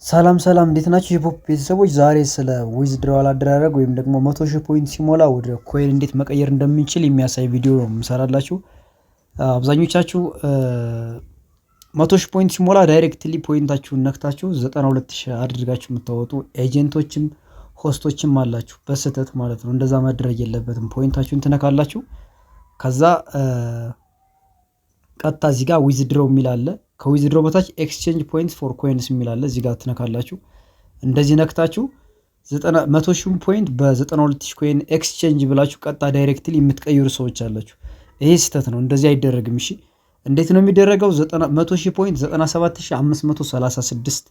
ሰላም ሰላም እንዴት ናችሁ የፖፕ ቤተሰቦች? ዛሬ ስለ ዊዝድሮዋል አደራረግ ወይም ደግሞ 100,000 ፖይንት ሲሞላ ወደ ኮይን እንዴት መቀየር እንደምንችል የሚያሳይ ቪዲዮ ነው የምሰራላችሁ። አብዛኞቻችሁ 100,000 ፖይንት ሲሞላ ዳይሬክትሊ ፖይንታችሁን ነክታችሁ 92,000 አድርጋችሁ የምታወጡ ኤጀንቶችም ሆስቶችም አላችሁ፣ በስህተት ማለት ነው። እንደዛ ማድረግ የለበትም። ፖይንታችሁን ትነካላችሁ። ከዛ ቀጥታ እዚህ ጋር ዊዝድሮው የሚል አለ። ከዊዝድሮው በታች ኤክስቼንጅ ፖይንትስ ፎር ኮይንስ የሚል አለ። እዚህ ጋር ትነካላችሁ። እንደዚህ ነክታችሁ 100,000 ፖይንት በ92,000 ኮይን ኤክስቼንጅ ብላችሁ ቀጥታ ዳይሬክትሊ የምትቀይሩ ሰዎች አላችሁ። ይሄ ስህተት ነው። እንደዚህ አይደረግም። እሺ እንዴት ነው የሚደረገው? 100,000 ፖይንት 97,536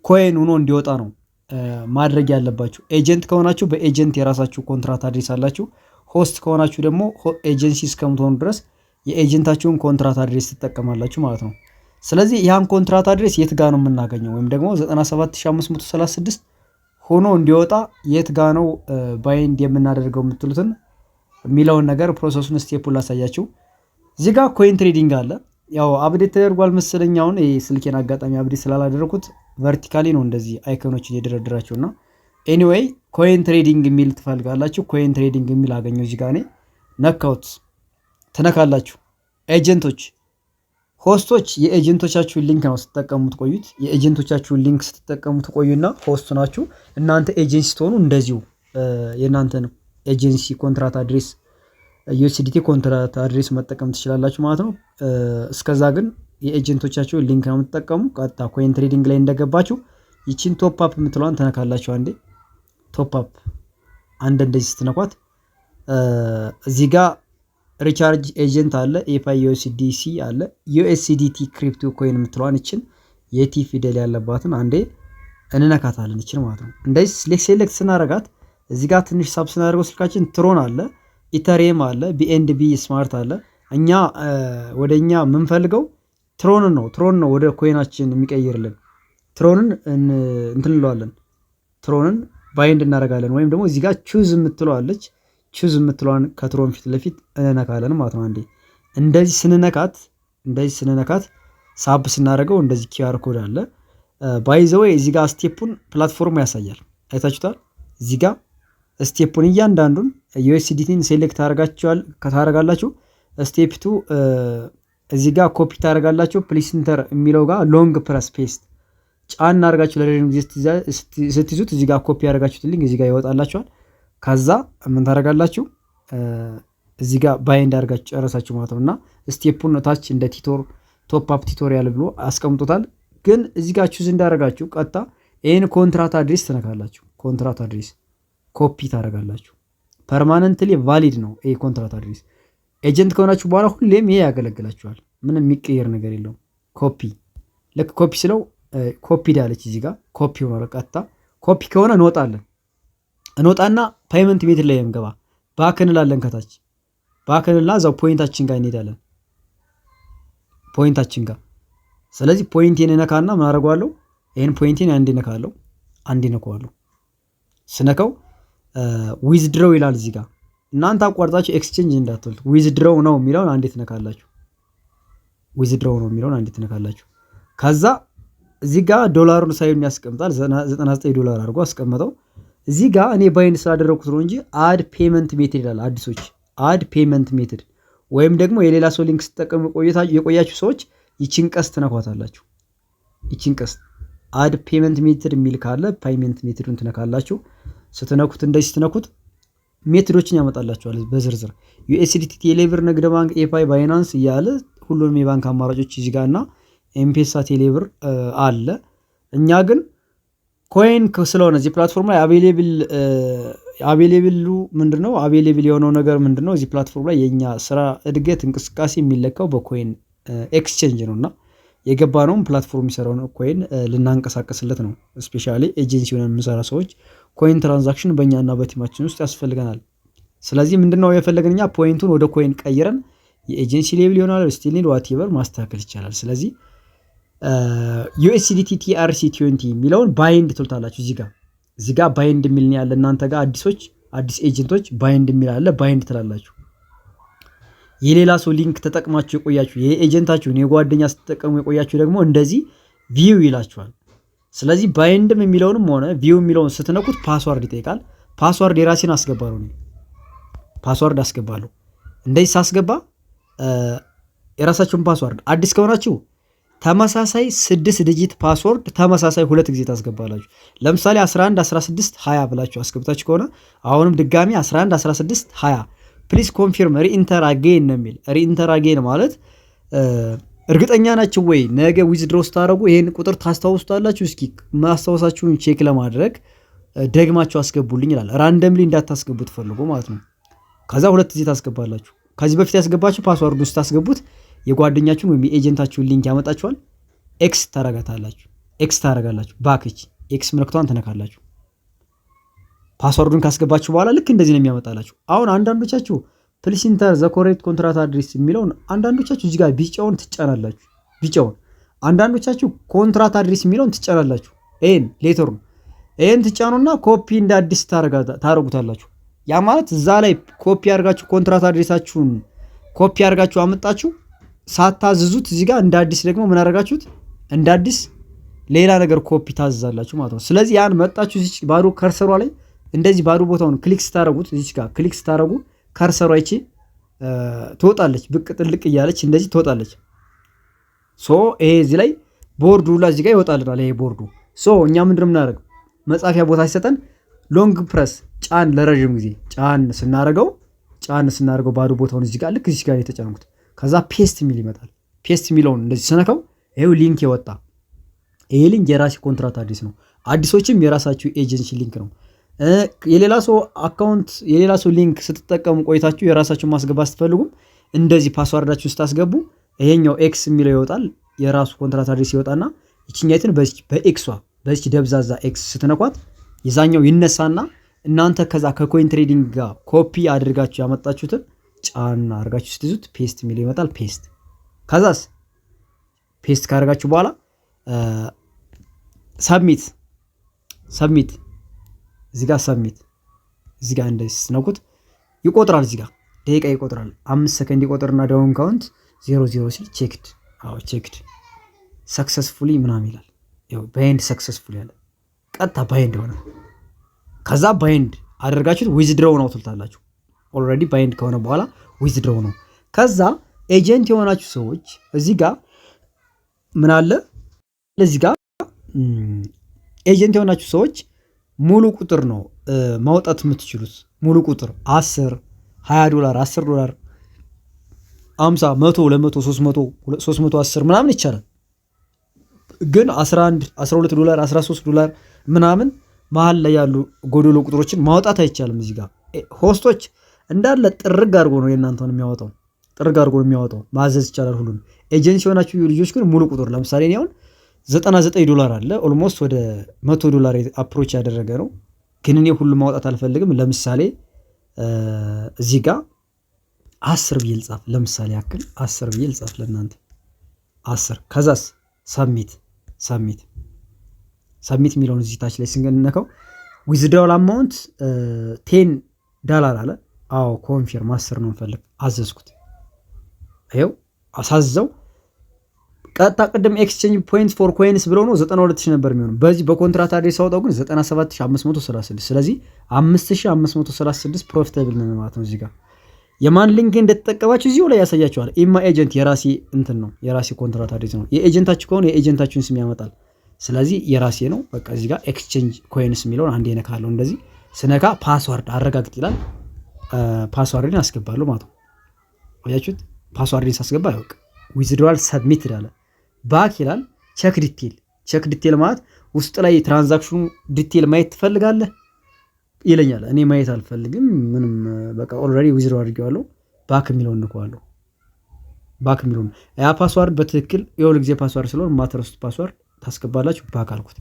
ኮይን ሆኖ እንዲወጣ ነው ማድረግ ያለባችሁ። ኤጀንት ከሆናችሁ በኤጀንት የራሳችሁ ኮንትራት አድሬስ አላችሁ። ሆስት ከሆናችሁ ደግሞ ኤጀንሲ እስከምትሆኑ ድረስ የኤጀንታችሁን ኮንትራት አድሬስ ትጠቀማላችሁ ማለት ነው። ስለዚህ ያን ኮንትራት አድሬስ የት ጋ ነው የምናገኘው? ወይም ደግሞ 97,536 ሆኖ እንዲወጣ የት ጋ ነው ባይንድ የምናደርገው የምትሉትን የሚለውን ነገር ፕሮሰሱን ስቴፑን ላሳያችሁ። እዚህ ጋር ኮይን ትሬዲንግ አለ። ያው አፕዴት ተደርጓል መሰለኝ። አሁን ስልኬን አጋጣሚ አፕዴት ስላላደረኩት ቨርቲካሊ ነው እንደዚህ አይኮኖችን የደረደራቸውና ኤኒዌይ ኮይን ትሬዲንግ የሚል ትፈልጋላችሁ። ኮይን ትሬዲንግ የሚል አገኘው እዚህ ጋር እኔ ነካውት። ትነካላችሁ። ኤጀንቶች ሆስቶች የኤጀንቶቻችሁን ሊንክ ነው ስትጠቀሙት ቆዩት። የኤጀንቶቻችሁን ሊንክ ስትጠቀሙት ቆዩና ሆስት ናችሁ እናንተ ኤጀንሲ ስትሆኑ እንደዚሁ የእናንተን ኤጀንሲ ኮንትራት አድሬስ ዩኤስዲቲ ኮንትራት አድሬስ መጠቀም ትችላላችሁ ማለት ነው። እስከዛ ግን የኤጀንቶቻችሁን ሊንክ ነው የምትጠቀሙ። ቀጥታ ኮይን ትሬዲንግ ላይ እንደገባችሁ ይቺን ቶፕ አፕ የምትለዋን ትነካላችሁ። አንዴ ቶፕ አፕ እንደዚህ ስትነኳት እዚህ ጋር ሪቻርጅ ኤጀንት አለ፣ ኤፓይ ዩኤስዲሲ አለ፣ ዩኤስዲቲ ክሪፕቶ ኮይን የምትለዋን እችን የቲ ፊደል ያለባትን አንዴ እንነካታለን። እችን ማለት ነው። እንደዚህ ሴሌክት ስናረጋት እዚህ ጋር ትንሽ ሳብ ስናደርገው ስልካችን ትሮን አለ፣ ኢተሪየም አለ፣ ቢኤንቢ ስማርት አለ። እኛ ወደኛ የምንፈልገው ትሮንን ነው። ትሮን ነው ወደ ኮይናችን የሚቀይርልን። ትሮንን እንትንለዋለን። ትሮንን ባይንድ እናደርጋለን። ወይም ደግሞ እዚህ ጋር ቹዝ የምትለዋለች ቹዝ የምትለዋን ከትሮን ፊት ለፊት እንነካለን ማለት ነው። አንዴ እንደዚህ ስንነካት ሳብ ስናደርገው እንደዚህ ኪአር ኮድ አለ። ባይዘወይ እዚህ ጋር ስቴፑን ፕላትፎርሙ ያሳያል። አይታችሁታል። እዚህ ጋር ስቴፑን እያንዳንዱን ዩኤስዲቲን ሴሌክት ታደርጋላችሁ። ስቴፕ 2 እዚህ ጋር ኮፒ ታደርጋላችሁ። ፕሊስ ኢንተር የሚለው ጋር ሎንግ ፕረስ ፔስት ጫን አድርጋችሁ ለረጅም ጊዜ ስትይዙት እዚህ ጋር ኮፒ ያደርጋችሁት ሊንክ እዚህ ጋር ይወጣላችኋል። ከዛ ምን ታደርጋላችሁ? እዚህ ጋር ባይንድ አድርጋችሁ ጨረሳችሁ ማለት ነው። እና ስቴፑን ታች እንደ ቶፕ አፕ ቲቶሪያል ብሎ አስቀምጦታል። ግን እዚህ ጋር ቹዝ እንዳደረጋችሁ ቀጥታ ይህን ኮንትራት አድሬስ ትነካላችሁ። ኮንትራት አድሬስ ኮፒ ታደርጋላችሁ። ፐርማነንትሊ ቫሊድ ነው ይሄ ኮንትራት አድሬስ። ኤጀንት ከሆናችሁ በኋላ ሁሌም ይሄ ያገለግላችኋል። ምንም የሚቀየር ነገር የለውም። ኮፒ ልክ ኮፒ ስለው ኮፒ ዳለች እዚህ ጋር ኮፒ ሆኗል። ቀጥታ ኮፒ ከሆነ እንወጣና ፔመንት ሜትድ ላይ እንገባ። ባክ እንላለን። ከታች ባክ እንልና እዛው ፖይንታችን ጋር እንሄዳለን። ፖይንታችን ጋር ስለዚህ ፖይንቴን እነካና ምን አደርገዋለሁ? ይሄን ፖይንቴን አንዴ እነካለሁ፣ አንዴ እነካዋለሁ። ስነካው ዊዝድሮው ይላል እዚህ ጋር። እናንተ አቋርጣችሁ ኤክስቼንጅ እንዳትሉት። ዊዝድሮው ነው የሚለውን አንዴ ትነካላችሁ። ዊዝድሮው ነው የሚለውን አንዴ ትነካላችሁ። ከዛ እዚህ ጋር ዶላሩን ሳይሆን ያስቀምጣል። $99 አድርጎ አስቀምጠው። እዚህ ጋር እኔ ባይንድ ስላደረኩት ነው እንጂ አድ ፔመንት ሜትድ ይላል። አዲሶች አድ ፔመንት ሜትድ ወይም ደግሞ የሌላ ሰው ሊንክ ስትጠቀሙ የቆያችሁ ሰዎች ይቺን ቀስት ትነኳታላችሁ። ይቺን ቀስት አድ ፔመንት ሜትድ የሚል ካለ ፔመንት ሜትዱን ትነካላችሁ። ስትነኩት እንደዚህ ስትነኩት ሜትዶችን ያመጣላችኋል በዝርዝር ዩኤስዲቲ፣ ቴሌብር፣ ንግድ ባንክ፣ ኤፓይ፣ ባይናንስ እያለ ሁሉንም የባንክ አማራጮች እዚህ ጋር እና ኤምፔሳ፣ ቴሌብር አለ። እኛ ግን ኮይን ስለሆነ እዚህ ፕላትፎርም ላይ አቬሌብሉ ምንድነው? አቬሌብል የሆነው ነገር ምንድነው? እዚህ ፕላትፎርም ላይ የኛ ስራ እድገት እንቅስቃሴ የሚለካው በኮይን ኤክስቼንጅ ነውና የገባነውም ፕላትፎርም የሚሰራውን ኮይን ልናንቀሳቀስለት ነው። ስፔሻሊ ኤጀንሲ ሆነን የምንሰራ ሰዎች ኮይን ትራንዛክሽን በእኛና በቲማችን ውስጥ ያስፈልገናል። ስለዚህ ምንድነው የፈለገን እኛ ፖይንቱን ወደ ኮይን ቀይረን የኤጀንሲ ሌብል ይሆናል ስቲል ዋትኤቨር ማስተካከል ይቻላል። ስለዚህ ዩኤስዲቲ TRC20 የሚለውን ባይንድ ትልታላችሁ። እዚህ ጋር ባይንድ የሚል ያለ እናንተ ጋር አዲስ ኤጀንቶች ባይንድ የሚል አለ። ባይንድ ትላላችሁ። የሌላ ሰው ሊንክ ተጠቅማችሁ የቆያችሁ የኤጀንታችሁን የጓደኛ ስትጠቀሙ የቆያችሁ ደግሞ እንደዚህ ቪው ይላችኋል። ስለዚህ ባይንድም የሚለውንም ሆነ ቪው የሚለውን ስትነኩት ፓስዋርድ ይጠይቃል። ፓስዋርድ የራሴን አስገባለሁ፣ ፓስዋርድ አስገባለሁ። እንደዚህ ሳስገባ የራሳችሁን ፓስዋርድ አዲስ ከሆናችሁ ተመሳሳይ 6 ዲጂት ፓስወርድ ተመሳሳይ 2 ጊዜ ታስገባላችሁ። ለምሳሌ 11 16 20 ብላችሁ አስገብታችሁ ከሆነ አሁንም ድጋሚ 11 16 20 ፕሊዝ ኮንፊርም ሪኢንተር አጌን ነው የሚል። ሪኢንተር አጌን ማለት እርግጠኛ ናችሁ ወይ ነገ ዊዝድሮ ስታደርጉ ይሄን ቁጥር ታስታውሱታላችሁ? እስኪ ማስታወሳችሁን ቼክ ለማድረግ ደግማችሁ አስገቡልኝ ይላል። ራንደምሊ እንዳታስገቡ ትፈልጉ ማለት ነው። ከዛ 2 ጊዜ ታስገባላችሁ። ከዚህ በፊት ያስገባችሁ ፓስወርድ ውስጥ ታስገቡት የጓደኛችሁን ወይም የኤጀንታችሁን ሊንክ ያመጣችኋል። ኤክስ ታረጋላችሁ። ባክች ኤክስ ምልክቷን ትነካላችሁ። ፓስወርዱን ካስገባችሁ በኋላ ልክ እንደዚህ ነው የሚያመጣላችሁ። አሁን አንዳንዶቻችሁ ፕሊስ ኢንተር ዘ ኮሬክት ኮንትራት አድሬስ የሚለውን አንዳንዶቻችሁ እዚህ ጋር ቢጫውን ትጫናላችሁ። ቢጫውን አንዳንዶቻችሁ ኮንትራት አድሬስ የሚለውን ትጫናላችሁ። ይሄን ሌተሩን ይሄን ትጫኑና ኮፒ እንደ አዲስ ታረጉታላችሁ። ያ ማለት እዛ ላይ ኮፒ አድርጋችሁ ኮንትራት አድሬሳችሁን ኮፒ አድርጋችሁ አመጣችሁ ሳታዝዙት እዚህ ጋር እንደ አዲስ ደግሞ ምን አደረጋችሁት? እንደ አዲስ ሌላ ነገር ኮፒ ታዝዛላችሁ ማለት ነው። ስለዚህ ያን መጣችሁ እዚህ ባዶ ከርሰሯ ላይ እንደዚህ ባዶ ቦታውን ክሊክ ስታረጉት እዚህ ጋር ክሊክ ስታረጉ ከርሰሯ ይቺ ትወጣለች፣ ብቅ ጥልቅ እያለች እንደዚህ ትወጣለች። ሶ ይሄ እዚህ ላይ ቦርዱ ላይ እዚህ ጋር ይወጣልናል። ይሄ ቦርዱ ሶ እኛ ምንድነው የምናደርገው? መጻፊያ ቦታ ሲሰጠን ሎንግ ፕረስ ጫን ለረጅም ጊዜ ጫን ስናደርገው ባዶ ቦታውን እዚህ ጋር ልክ እዚህ ጋር የተጫንኩት ከዛ ፔስት የሚል ይመጣል። ፔስት የሚለውን እንደዚህ ስነካው ይሄው ሊንክ የወጣ ይሄ ሊንክ የራሴ ኮንትራት አዲስ ነው። አዲሶችም የራሳችሁ ኤጀንሲ ሊንክ ነው። የሌላ ሰው አካውንት የሌላ ሰው ሊንክ ስትጠቀሙ ቆይታችሁ የራሳችሁን ማስገባት ስትፈልጉም እንደዚህ ፓስዋርዳችሁን ስታስገቡ ይሄኛው ኤክስ የሚለው ይወጣል። የራሱ ኮንትራት አዲስ ይወጣና ይችኛይትን በኤክስ ደብዛዛ ኤክስ ስትነኳት የዛኛው ይነሳና እናንተ ከዛ ከኮይን ትሬዲንግ ጋር ኮፒ አድርጋችሁ ያመጣችሁትን ጫና አድርጋችሁ ስትይዙት ፔስት የሚለው ይመጣል። ከዛስ ፔስት ካደርጋችሁ በኋላ ሰብሚት እዚህ ጋር ሰብሚት እዚህ ጋር እንደዚህ ስትነኩት ይቆጥራል። እዚህ ጋር ደቂቃ ይቆጥራል። 5 ሰከንድ ይቆጥርና ዳውን ካውንት 00 ሲል ቼክድ ሰክሰስፉሊ ምናምን ይላል። ያው ባይንድ ሰክሰስፉሊ ያለ ቀጥታ ባይንድ ሆነ። ከዛ ባይንድ አደርጋችሁት ዊዝድሮው ነው ትልታላችሁ። ኦልሬዲ ባይንድ ከሆነ በኋላ ዊዝድሮው ነው። ከዛ ኤጀንት የሆናችሁ ሰዎች እዚህ ጋር ምን አለ? ለዚህ ጋር ኤጀንት የሆናችሁ ሰዎች ሙሉ ቁጥር ነው ማውጣት የምትችሉት። ሙሉ ቁጥር 10 $20 $10 50 100 200 300 310 ምናምን ይቻላል። ግን 11 $12 $13 ምናምን መሀል ላይ ያሉ ጎዶሎ ቁጥሮችን ማውጣት አይቻልም። እዚህ ጋር ሆስቶች እንዳለ ጥርግ አድርጎ ነው የእናንተን የሚያወጣው። ማዘዝ ይቻላል ሁሉን። ኤጀንሲ የሆናችሁ ልጆች ግን ሙሉ ቁጥር ለምሳሌ እኔ አሁን $99 አለ ኦልሞስት ወደ $100 አፕሮች ያደረገ ነው። ግን እኔ ሁሉ ማውጣት አልፈልግም። ለምሳሌ እዚህ ጋር 10 ብዬ ልጻፍ። ለምሳሌ ያክል 10 ብዬ ልጻፍ ለእናንተ 10። ከዛስ ሰብሚት የሚለውን እዚህ ታች ላይ ስንነካው ዊዝድሮዋል አማውንት $10 አለ። አዎ ኮንፊርም 10 ነው እንፈልግ አዘዝኩት። ይኸው አሳዘው ቀጥታ ቅድም ኤክስቼንጅ ፖይንትስ ፎር ኮይንስ ብለው ነው 92000 ነበር የሚሆነው። በዚህ በኮንትራት አድሬስ አውጣው ግን 97536። ስለዚህ 5536 ፕሮፊታብል ነው ማለት ነው። እዚህ ጋር የማን ሊንክ እንደተጠቀማችሁ እዚሁ ላይ ያሳያችኋል። ኢማ ኤጀንት የራሴ እንትን ነው የራሴ ኮንትራት አድሬስ ነው። የኤጀንታችሁ ከሆነ የኤጀንታችሁን ስም ያመጣል። ስለዚህ የራሴ ነው። በቃ እዚህ ጋር ኤክስቼንጅ ኮይንስ የሚለውን አንዴ ነካለሁ። እንደዚህ ስነካ ፓስዋርድ አረጋግጥ ይላል። ፓስዋርድን አስገባለሁ ማለት ነው። አያችሁት? ፓስዋርድን ሳስገባ ያውቅ ዊዝድሮዋል ሰብሚት ይላል። ባክ ይላል። ቼክ ዲቴል ማለት ውስጥ ላይ ትራንዛክሽኑ ዲቴል ማየት ትፈልጋለህ ይለኛል። እኔ ማየት አልፈልግም ምንም በቃ ኦልሬዲ ዊዝድሮ አድርጌዋለሁ። ባክ የሚለውን እንኳለሁ። ባክ የሚለውን ያ ፓስዋርድ በትክክል የሁሉ ጊዜ ፓስዋርድ ስለሆነ ማትረሱት ፓስዋርድ ታስገባላችሁ። ባክ አልኩት።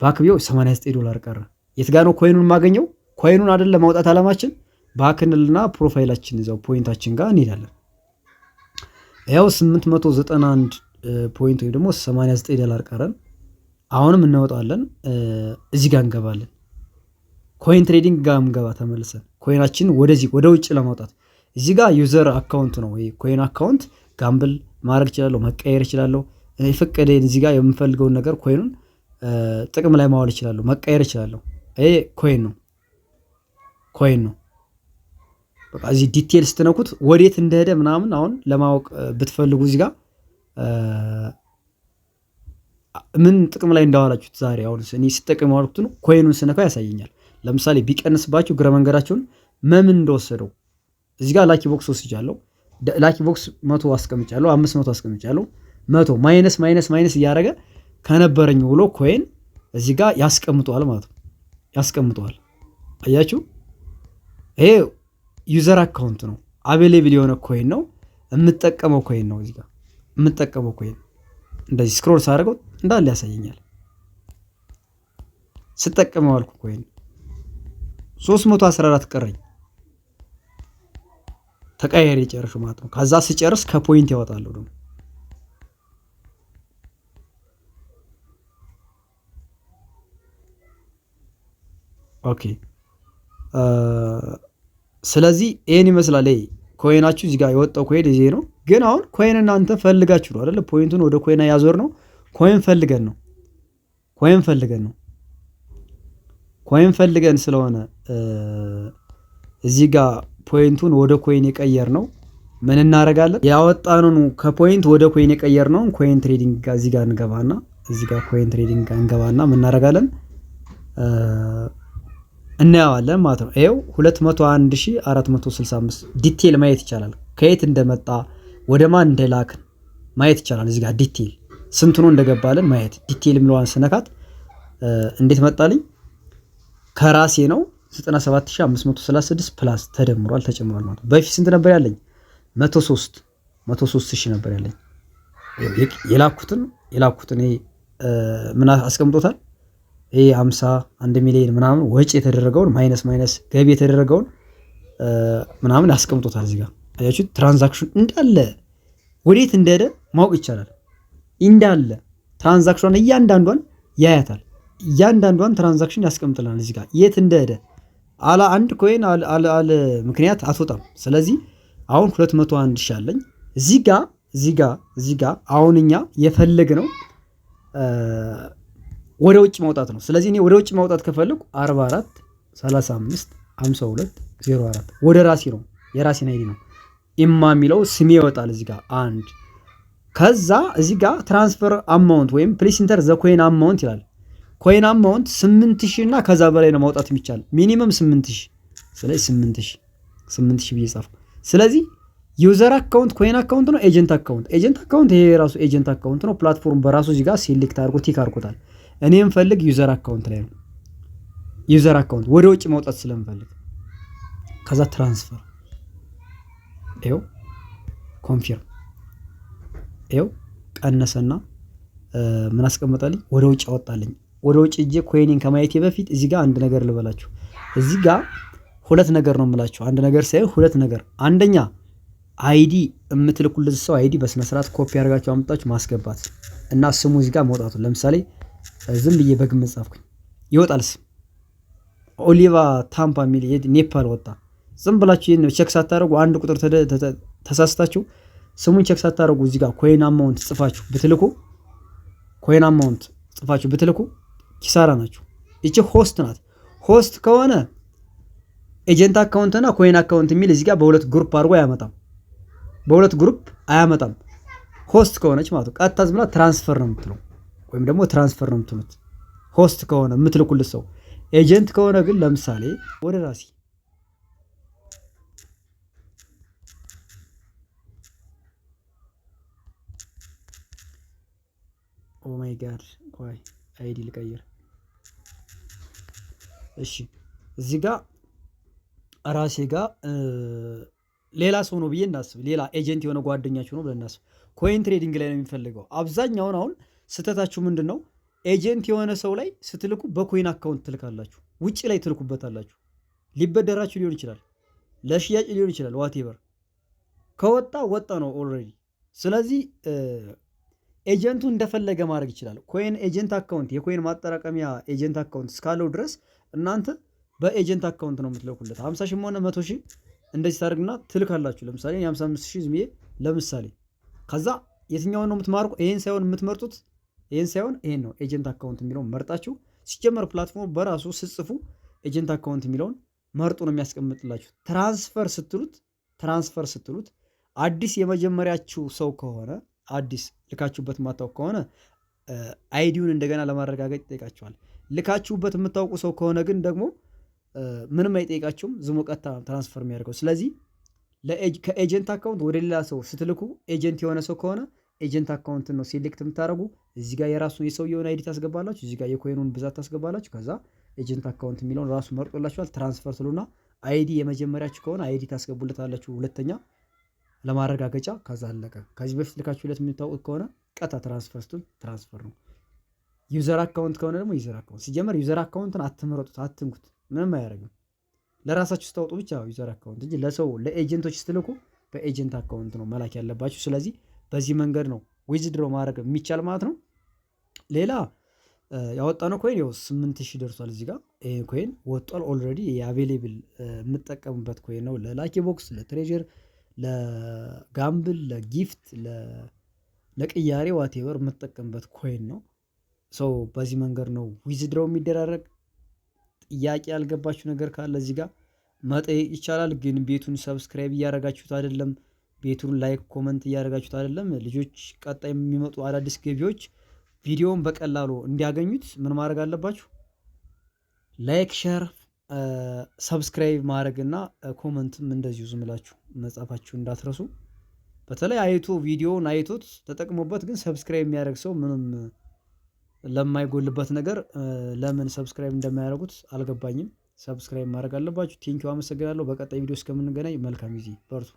ባክ ቢው $89 ቀረ። የት ጋር ነው ኮይኑን የማገኘው? ኮይኑን አይደል ለማውጣት አላማችን። ባክንልና ፕሮፋይላችን እዛው ፖይንታችን ጋር እንሄዳለን። ያው 891 ፖይንት ወይ ደግሞ $89 ቀረን። አሁንም እናወጣለን። እዚህ ጋር እንገባለን። ኮይን ትሬዲንግ ጋር እንገባ ተመልሰን ኮይናችን ወደዚህ ወደ ውጭ ለማውጣት እዚህ ጋር ዩዘር አካውንት ነው ወይ ኮይን አካውንት ጋምብል ማድረግ እችላለሁ፣ መቀየር እችላለሁ። የፈቀደኝ እዚህ ጋር የምፈልገውን ነገር ኮይኑን ጥቅም ላይ ማዋል እችላለሁ፣ መቀየር እችላለሁ። ይሄ ኮይን ነው። በቃ እዚህ ዲቴል ስትነኩት ወዴት እንደሄደ ምናምን አሁን ለማወቅ ብትፈልጉ እዚህ ጋር ምን ጥቅም ላይ እንዳዋላችሁት ዛሬ አሁን እኔ ስጠቀም ያዋልኩት ነው። ኮይኑን ስነካው ያሳየኛል። ለምሳሌ ቢቀንስባችሁ ግረ መንገዳችሁን መምን እንደወሰደው እዚህ ጋር ላኪ ቦክስ ወስጃለሁ። ላኪ ቦክስ 100 አስቀምጫለሁ፣ 500 አስቀምጫለሁ። 100 ማይነስ እያደረገ ከነበረኝ ውሎ ኮይን እዚህ ጋር ያስቀምጠዋል ማለት ነው። ያስቀምጠዋል። አያችሁ? ይሄ ዩዘር አካውንት ነው። አቬሌብል የሆነ ኮይን ነው። የምጠቀመው ኮይን ነው። እዚህ ጋር የምጠቀመው ኮይን እንደዚህ ስክሮል ሳደርገው እንዳለ ያሳየኛል። ስጠቀመው አልኩ ኮይን 314 ቀረኝ። ተቀያየር የጨረሹ ማለት ነው። ከዛ ስጨርስ ከፖይንት ያወጣለሁ ደግሞ ኦኬ። ስለዚህ ይሄን ይመስላል። ይሄ ኮይናችሁ እዚህ ጋር የወጣው ኮይን ይሄ ነው። ግን አሁን ኮይን እናንተ ፈልጋችሁ ነው አይደል? ፖይንቱን ወደ ኮይን ያዞር ነው። ኮይን ፈልገን ስለሆነ እዚህ ጋር ፖይንቱን ወደ ኮይን የቀየር ነው። ምን እናደርጋለን? ያወጣነው ከፖይንት ወደ ኮይን የቀየር ነው። ኮይን ትሬዲንግ ጋር እዚህ ጋር እንገባና ኮይን ትሬዲንግ ጋር እንገባና ምን እናደርጋለን? እናያዋለን ማለት ነው። ይኸው 201465 ዲቴል ማየት ይቻላል። ከየት እንደመጣ ወደ ማን እንደላክን ማየት ይቻላል። እዚህ ጋር ዲቴል ስንት ነው እንደገባልን ማየት። ዲቴል የሚለዋን ስነካት እንዴት መጣልኝ? ከራሴ ነው 97536 ፕላስ ተጨምሯል ማለት ነው። በፊት ስንት ነበር ያለኝ? 103 ሺህ ነበር ያለኝ። የላኩትን ምን አስቀምጦታል? ይሄ 51 ሚሊዮን ምናምን ወጪ የተደረገውን ማይነስ ገቢ የተደረገውን ምናምን አስቀምጦታል። እዚህ ጋር አያችሁ፣ ትራንዛክሽን እንዳለ ወዴት እንደሄደ ማወቅ ይቻላል። እንዳለ ትራንዛክሽን እያንዳንዷን ያያታል። እያንዳንዷን ትራንዛክሽን ያስቀምጥልናል። እዚህ ጋር የት እንደሄደ አላ አንድ ኮይን አለ ምክንያት አትወጣም። ስለዚህ አሁን 201 ሺህ አለኝ። እዚህ ጋር አሁን እኛ የፈለግነው ወደ ውጭ ማውጣት ነው። ስለዚህ እኔ ወደ ውጭ ማውጣት ከፈለኩ 44 35 52 04 ወደ ራሴ ነው፣ የራሴን አይዲ ነው ኢማ የሚለው ስሜ ይወጣል። እዚህ ጋር አንድ ከዛ እዚህ ጋር ትራንስፈር አማውንት ወይም ፕሊስ ኢንተር ዘ ኮይን አማውንት ይላል። ኮይን አማውንት 8000 እና ከዛ በላይ ነው ማውጣት የሚቻል ሚኒመም 8000። ስለዚህ 8000 ብዬ ጻፍኩ። ስለዚህ ዩዘር አካውንት ኮይን አካውንት ነው፣ ኤጀንት አካውንት ይሄ የራሱ ኤጀንት አካውንት ነው። ፕላትፎርም በራሱ እዚህ ጋር ሴሌክት አድርጎ ቲክ አድርጎታል። እኔ የምፈልግ ዩዘር አካውንት ላይ ነው። ዩዘር አካውንት ወደ ውጭ ማውጣት ስለምፈልግ ከዛ ትራንስፈር ይኸው ኮንፊርም ይኸው ቀነሰና ምን አስቀመጠልኝ? ወደ ውጭ አወጣልኝ። ወደ ውጭ እጄ ኮይኒን ከማየቴ በፊት እዚህ ጋር አንድ ነገር ልበላችሁ። እዚህ ጋር ሁለት ነገር ነው የምላችሁ። አንድ ነገር ሳይሆን ሁለት ነገር። አንደኛ አይዲ የምትልኩልት ሰው አይዲ በስነ ስርዓት ኮፒ አድርጋችሁ አምጣችሁ ማስገባት እና ስሙ እዚህ ጋር መውጣቱ። ለምሳሌ ዝም ብዬ በግምት ጻፍኩኝ ይወጣል ስም ኦሊቫ ታምፓ የሚል ኔፓል ወጣ። ዝም ብላችሁ ይሄን ቼክ ሳታደርጉ አንድ ቁጥር ተሳስታችሁ ስሙን ቼክ ሳታደርጉ እዚህ ጋር ኮይን አማውንት ጽፋችሁ ብትልኩ ኪሳራ ናችሁ። እቺ ሆስት ናት። ሆስት ከሆነ ኤጀንት አካውንት እና ኮይን አካውንት የሚል እዚህ ጋር በሁለት ግሩፕ አድርጎ አያመጣም። ሆስት ከሆነች ማለት ነው ቀጥታ ዝም ብላ ትራንስፈር ነው የምትለው ወይም ደግሞ ትራንስፈር ነው የምትሉት ሆስት ከሆነ የምትልኩልት ሰው። ኤጀንት ከሆነ ግን ለምሳሌ ወደ ራሴ ኦ ማይ ጋድ ቆይ አይዲ ልቀይር። እሺ እዚህ ጋር ራሴ ጋር ሌላ ሰው ነው ብዬ እናስብ። ሌላ ኤጀንት የሆነ ጓደኛችሁ ነው ብለን እናስብ። ኮይን ትሬዲንግ ላይ ነው የሚፈልገው አብዛኛውን። አሁን ስህተታችሁ ምንድን ነው? ኤጀንት የሆነ ሰው ላይ ስትልኩ በኮይን አካውንት ትልካላችሁ፣ ውጭ ላይ ትልኩበታላችሁ። ሊበደራችሁ ሊሆን ይችላል፣ ለሽያጭ ሊሆን ይችላል። ዋቴቨር ከወጣ ወጣ ነው ኦልሬዲ። ስለዚህ ኤጀንቱ እንደፈለገ ማድረግ ይችላል። ኮይን ኤጀንት አካውንት የኮይን ማጠራቀሚያ ኤጀንት አካውንት እስካለው ድረስ እናንተ በኤጀንት አካውንት ነው የምትልኩለት። 50 ሺህ ሆነ 100 ሺህ እንደዚህ ታደርግና ትልካላችሁ። ለምሳሌ 55 ሺህ ዝም ብዬ ለምሳሌ። ከዛ የትኛውን ነው የምትማርቁ? ይሄን ሳይሆን የምትመርጡት ይህን ሳይሆን ይህን ነው ኤጀንት አካውንት የሚለውን መርጣችሁ ሲጀመር ፕላትፎርም በራሱ ስጽፉ ኤጀንት አካውንት የሚለውን መርጦ ነው የሚያስቀምጥላችሁ። ትራንስፈር ስትሉት አዲስ የመጀመሪያችሁ ሰው ከሆነ አዲስ ልካችሁበት የማታውቅ ከሆነ አይዲውን እንደገና ለማረጋገጥ ይጠይቃችኋል። ልካችሁበት የምታውቁ ሰው ከሆነ ግን ደግሞ ምንም አይጠይቃችሁም። ዝም ቀጥታ ትራንስፈር የሚያደርገው። ስለዚህ ከኤጀንት አካውንት ወደ ሌላ ሰው ስትልኩ ኤጀንት የሆነ ሰው ከሆነ ኤጀንት አካውንትን ነው ሴሌክት የምታደርጉ። እዚህ ጋር የራሱን የሰውየውን አይዲ ታስገባላችሁ፣ እዚህ ጋር የኮይኑን ብዛት ታስገባላችሁ። ከዛ ኤጀንት አካውንት የሚለውን ራሱ መርጦላችኋል። ትራንስፈር ትሉና አይዲ የመጀመሪያችሁ ከሆነ አይዲ ታስገቡለታላችሁ፣ ሁለተኛ ለማረጋገጫ። ከዛ አለቀ። ከዚህ በፊት ልካችሁለት የምታውቁት ከሆነ ቀጥታ ትራንስፈር ስትል ትራንስፈር ነው። ዩዘር አካውንት ከሆነ ደግሞ ዩዘር አካውንት። ሲጀመር ዩዘር አካውንትን አትምረጡት፣ አትንኩት፣ ምንም አያደርግም። ለራሳችሁ ስታወጡ ብቻ ዩዘር አካውንት እንጂ ለሰው ለኤጀንቶች ስትልኩ በኤጀንት አካውንት ነው መላክ ያለባችሁ። ስለዚህ በዚህ መንገድ ነው ዊዝድሮ ማድረግ የሚቻል ማለት ነው። ሌላ ያወጣነው ኮይን ያው 8000 ደርሷል። እዚህ ጋር ይሄ ኮይን ወጧል ኦልሬዲ። የአቬሌብል የምጠቀምበት ኮይን ነው ለላኪ ቦክስ፣ ለትሬጀር፣ ለጋምብል፣ ለጊፍት፣ ለቅያሬ ዋቴቨር የምጠቀምበት ኮይን ነው። ሰው በዚህ መንገድ ነው ዊዝድሮ የሚደራረግ። ጥያቄ ያልገባችሁ ነገር ካለ እዚህ ጋር መጠየቅ ይቻላል። ግን ቤቱን ሰብስክራይብ እያደረጋችሁት አይደለም፣ ቤቱን ላይክ ኮመንት እያደረጋችሁት አይደለም። ልጆች ቀጣይ የሚመጡ አዳዲስ ገቢዎች ቪዲዮውን በቀላሉ እንዲያገኙት ምን ማድረግ አለባችሁ? ላይክ፣ ሼር፣ ሰብስክራይብ ማድረግ እና ኮመንትም እንደዚሁ ዝም ብላችሁ መጻፋችሁ እንዳትረሱ። በተለይ አይቶ ቪዲዮውን አይቶት ተጠቅሞበት ግን ሰብስክራይብ የሚያደርግ ሰው ምንም ለማይጎልበት ነገር ለምን ሰብስክራይብ እንደማያደርጉት አልገባኝም። ሰብስክራይብ ማድረግ አለባችሁ። ቴንኪው፣ አመሰግናለሁ። በቀጣይ ቪዲዮ እስከምንገናኝ መልካም ጊዜ፣ በርቱ።